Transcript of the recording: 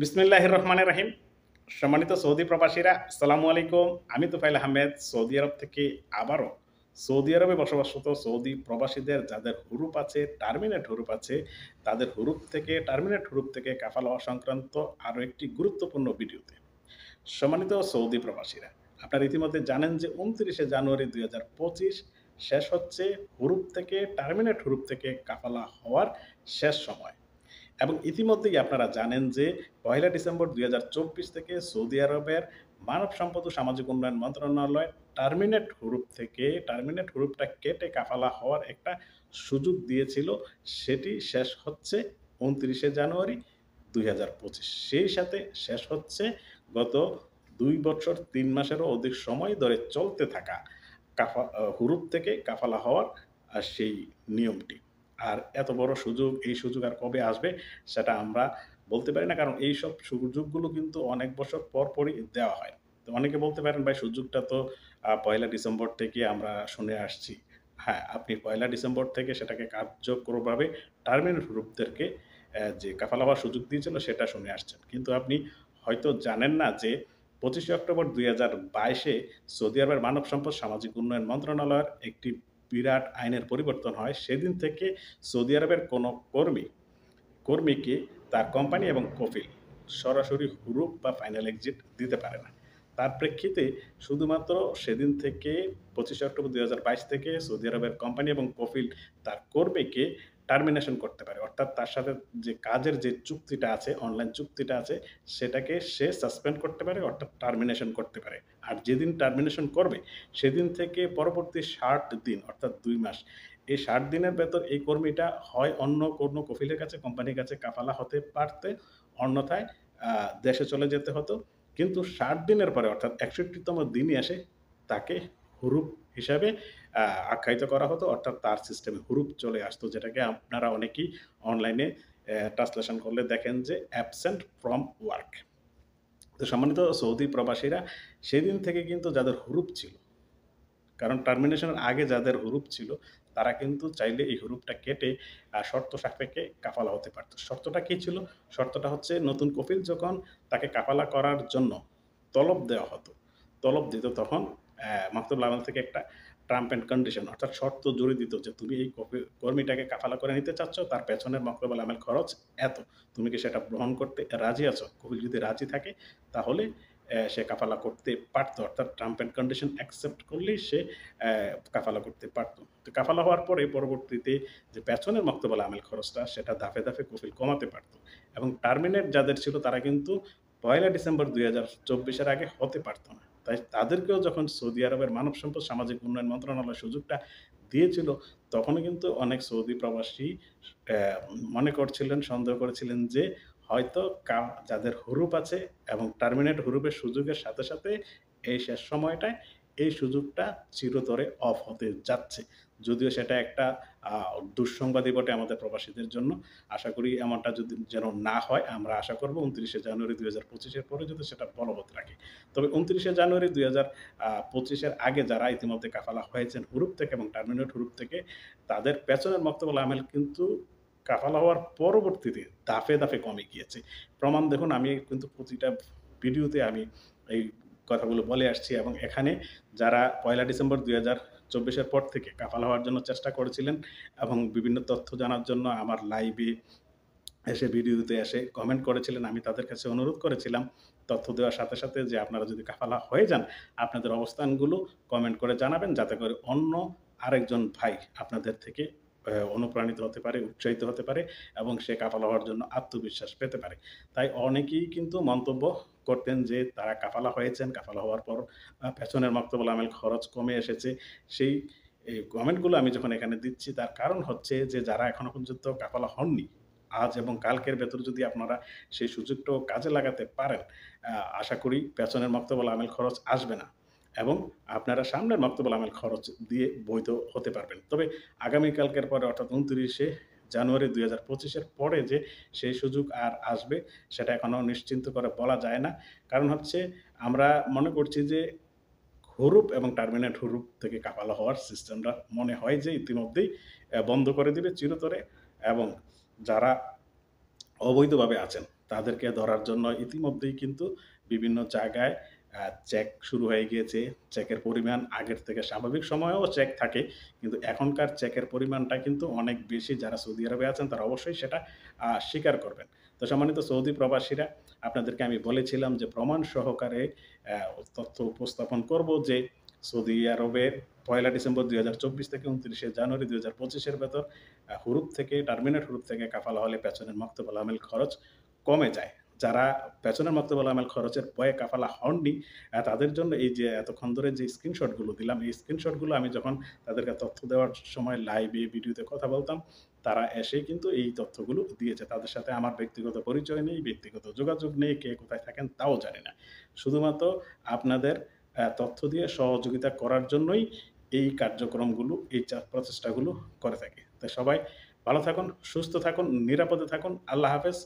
বিসমিল্লাহির রহমানির রহিম। সম্মানিত সৌদি প্রবাসীরা, আসসালামু আলাইকুম। আমি তুফাইল আহমেদ সৌদি আরব থেকে আবারও সৌদি আরবে বসবাসরত সৌদি প্রবাসীদের যাদের হুরুপ আছে, টার্মিনেট হুরুপ আছে, তাদের হুরুপ থেকে টার্মিনেট হুরুপ থেকে কাফাল হওয়া সংক্রান্ত আরও একটি গুরুত্বপূর্ণ ভিডিওতে। সম্মানিত সৌদি প্রবাসীরা, আপনারা ইতিমধ্যে জানেন যে ২৯শে জানুয়ারি ২০২৫ শেষ হচ্ছে হুরুপ থেকে টার্মিনেট হুরুপ থেকে কাফালা হওয়ার শেষ সময়। এবং ইতিমধ্যেই আপনারা জানেন যে ১লা ডিসেম্বর ২০২৪ থেকে সৌদি আরবের মানব সম্পদ ও সামাজিক উন্নয়ন মন্ত্রণালয় টার্মিনেট হুরুপটা কেটে কাফালা হওয়ার একটা সুযোগ দিয়েছিল। সেটি শেষ হচ্ছে ২৯শে জানুয়ারি ২০২৫। সেই সাথে শেষ হচ্ছে গত ২ বছর ৩ মাসেরও অধিক সময় ধরে চলতে থাকা হুরুপ থেকে কাফালা হওয়ার সেই নিয়মটি। আর এত বড় সুযোগ, এই সুযোগ আর কবে আসবে সেটা আমরা বলতে পারি না। কারণ এইসব সুযোগগুলো কিন্তু অনেক বছর পরই দেওয়া হয়। তো অনেকে বলতে পারেন, ভাই সুযোগটা তো ১লা ডিসেম্বর থেকে আমরা শুনে আসছি। হ্যাঁ, আপনি ১লা ডিসেম্বর থেকে সেটাকে কার্যকরভাবে টার্মিনেট হুরুপদেরকে যে কাফালা হওয়ার সুযোগ দিয়েছিল সেটা শুনে আসছেন। কিন্তু আপনি হয়তো জানেন না যে ২৫শে অক্টোবর ২০২২-এ সৌদি আরবের মানব সম্পদ সামাজিক উন্নয়ন মন্ত্রণালয়ের একটি বিরাট আইনের পরিবর্তন হয়। সেদিন থেকে সৌদি আরবের কোনো কর্মীকে তার কোম্পানি এবং কফিল সরাসরি হুরুপ বা ফাইনাল এক্সিট দিতে পারে না। তার প্রেক্ষিতে শুধুমাত্র সেদিন থেকে ২৫শে অক্টোবর ২০২২ থেকে সৌদি আরবের কোম্পানি এবং কফিল তার কর্মীকে টার্মিনেশন করতে পারে। অর্থাৎ তার সাথে যে কাজের যে চুক্তিটা আছে, অনলাইন চুক্তিটা আছে, সেটাকে সে সাসপেন্ড করতে পারে, অর্থাৎ টার্মিনেশন করতে পারে। আর যেদিন টার্মিনেশন করবে সেদিন থেকে পরবর্তী ৬০ দিন অর্থাৎ ২ মাস, এই ৬০ দিনের ভেতর এই কর্মীটা হয় অন্য কোনো কফিলের কাছে, কোম্পানির কাছে কাফালা হতে পারতে, অন্যথায় দেশে চলে যেতে হতো। কিন্তু ৬০ দিনের পরে অর্থাৎ ৬১তম দিনই এসে তাকে হুরুপ হিসাবে আখ্যায়িত করা হতো, অর্থাৎ তার সিস্টেমে হুরুপ চলে আসতো, যেটাকে আপনারা অনেকেই অনলাইনে ট্রান্সলেশন করলে দেখেন যে অ্যাবসেন্ট ফ্রম ওয়ার্ক। তো সম্মানিত সৌদি প্রবাসীরা, সেদিন থেকে কিন্তু যাদের হুরুপ ছিল, কারণ টার্মিনেশনের আগে যাদের হুরুপ ছিল তারা কিন্তু চাইলে এই হুরুপটা কেটে শর্ত সাপেক্ষে কাফালা হতে পারত। শর্তটা কী ছিল? শর্তটা হচ্ছে, নতুন কফিল যখন তাকে কাফালা করার জন্য তলব দেওয়া হতো, তলব দিত, তখন মাকতুবুল আমাল থেকে একটা টার্ম অ্যান্ড কন্ডিশন অর্থাৎ শর্ত জুড়ে দিত যে তুমি এই কর্মীটাকে কাফালা করে নিতে চাচ্ছ, তার পেছনের মাকতুবুল আমাল খরচ এত, তুমি কি সেটা গ্রহণ করতে রাজি আছো? কফিল যদি রাজি থাকে তাহলে সে কাফালা করতে পারত, অর্থাৎ টার্ম অ্যান্ড কন্ডিশন অ্যাকসেপ্ট করলেই সে কাফালা করতে পারত। তো কাফালা হওয়ার পরে পরবর্তীতে যে পেছনের মাকতুবুল আমেল খরচটা, সেটা ধাপে ধাপে কফিল কমাতে পারত। এবং টার্মিনেট যাদের ছিল তারা কিন্তু ১লা ডিসেম্বর ২০২৪-এর আগে হতে পারত না। তাই তাদেরকেও যখন সৌদি আরবের মানব সম্পদ সামাজিক উন্নয়ন মন্ত্রণালয় সুযোগটা দিয়েছিল, তখনও কিন্তু অনেক সৌদি প্রবাসী মনে করছিলেন, সন্দেহ করেছিলেন যে হয়তো যাদের হুরুপ আছে এবং টার্মিনেট হুরুপের সুযোগের সাথে সাথে এই শেষ সময়টায় এই সুযোগটা চিরতরে অফ হতে যাচ্ছে। যদিও সেটা একটা দুঃসংবাদই বটে আমাদের প্রবাসীদের জন্য। আশা করি এমনটা যদি যেন না হয়। আমরা আশা করব ২৯শে জানুয়ারি ২০২৫-এর পরে যাতে সেটা বলবৎ রাখে। তবে ২৯শে জানুয়ারি ২০২৫-এর আগে যারা ইতিমধ্যে কাফালা হয়েছেন হুরুপ থেকে এবং টার্মিনেট হুরুপ থেকে, তাদের পেছনের মাকতুবুল আমেল কিন্তু কাফালা হওয়ার পরবর্তীতে ধাপে ধাপে কমে গিয়েছে। প্রমাণ দেখুন, আমি কিন্তু প্রতিটা ভিডিওতে আমি এই কথাগুলো বলে আসছি। এবং এখানে যারা ১লা ডিসেম্বর ২০২৪-এর পর থেকে কাফালা হওয়ার জন্য চেষ্টা করেছিলেন এবং বিভিন্ন তথ্য জানার জন্য আমার লাইভে এসে, ভিডিওতে এসে কমেন্ট করেছিলেন, আমি তাদের কাছে অনুরোধ করেছিলাম তথ্য দেওয়ার সাথে সাথে যে আপনারা যদি কাফালা হয়ে যান, আপনাদের অবস্থানগুলো কমেন্ট করে জানাবেন, যাতে করে অন্য আরেকজন ভাই আপনাদের থেকে অনুপ্রাণিত হতে পারে, উৎসাহিত হতে পারে এবং সে কাফালা হওয়ার জন্য আত্মবিশ্বাস পেতে পারে। তাই অনেকেই কিন্তু মন্তব্য করতেন যে তারা কাফালা হয়েছেন, কাফালা হওয়ার পর পেছনের মাকতুবুল আমেল খরচ কমে এসেছে। সেই কমেন্টগুলো আমি যখন এখানে দিচ্ছি, তার কারণ হচ্ছে যে যারা এখনো পর্যন্ত কাফালা হননি, আজ এবং কালকের ভেতর যদি আপনারা সেই সুযোগটাও কাজে লাগাতে পারেন, আশা করি পেছনের মাকতুবুল আমেল খরচ আসবে না এবং আপনারা সামনের মাকতুবুল আমেল খরচ দিয়ে বৈধ হতে পারবেন। তবে আগামীকালকের পরে অর্থাৎ ২৯শে জানুয়ারি ২০২৫-এর পরে যে সেই সুযোগ আর আসবে, সেটা এখনো নিশ্চিন্ত করে বলা যায় না। কারণ হচ্ছে, আমরা মনে করছি যে হুরুপ এবং টার্মিনেট হুরুপ থেকে কাফালা হওয়ার সিস্টেমটা মনে হয় যে ইতিমধ্যেই বন্ধ করে দিবে চিরতরে। এবং যারা অবৈধভাবে আছেন তাদেরকে ধরার জন্য ইতিমধ্যেই কিন্তু বিভিন্ন জায়গায় চেক শুরু হয়ে গিয়েছে। চেকের পরিমাণ আগের থেকে স্বাভাবিক সময়েও চেক থাকে। কিন্তু এখনকার চেকের পরিমাণটা কিন্তু অনেক বেশি। যারা সৌদি আরবে আছেন তারা অবশ্যই সেটা স্বীকার করবেন। তো সম্মানিত সৌদি প্রবাসীরা, আপনাদেরকে আমি বলেছিলাম যে প্রমাণ সহকারে তথ্য উপস্থাপন করব যে সৌদি আরবের ১লা ডিসেম্বর ২০২৪ থেকে ২৯শে জানুয়ারি ২০২৫ এর ভেতর হুরুপ থেকে টার্মিনেট হুরুপ থেকে কাফালা হলে পেছনের মাকতুবুল আমেল খরচ কমে যায়। যারা পেছনের মাকতুবুল আমেল খরচের ভয়ে কাফালা হননি, তাদের জন্য এই যে এতক্ষণ ধরে যে স্ক্রিনশটগুলো দিলাম, এই স্ক্রিনশটগুলো আমি যখন তাদেরকে তথ্য দেওয়ার সময় লাইভে, ভিডিওতে কথা বলতাম, তারা এসেই কিন্তু এই তথ্যগুলো দিয়েছে। তাদের সাথে আমার ব্যক্তিগত পরিচয় নেই, ব্যক্তিগত যোগাযোগ নেই, কে কোথায় থাকেন তাও জানি না। শুধুমাত্র আপনাদের তথ্য দিয়ে সহযোগিতা করার জন্যই এই কার্যক্রমগুলো, এই প্রচেষ্টাগুলো করে থাকি। তো সবাই ভালো থাকুন, সুস্থ থাকুন, নিরাপদে থাকুন। আল্লাহ হাফেজ।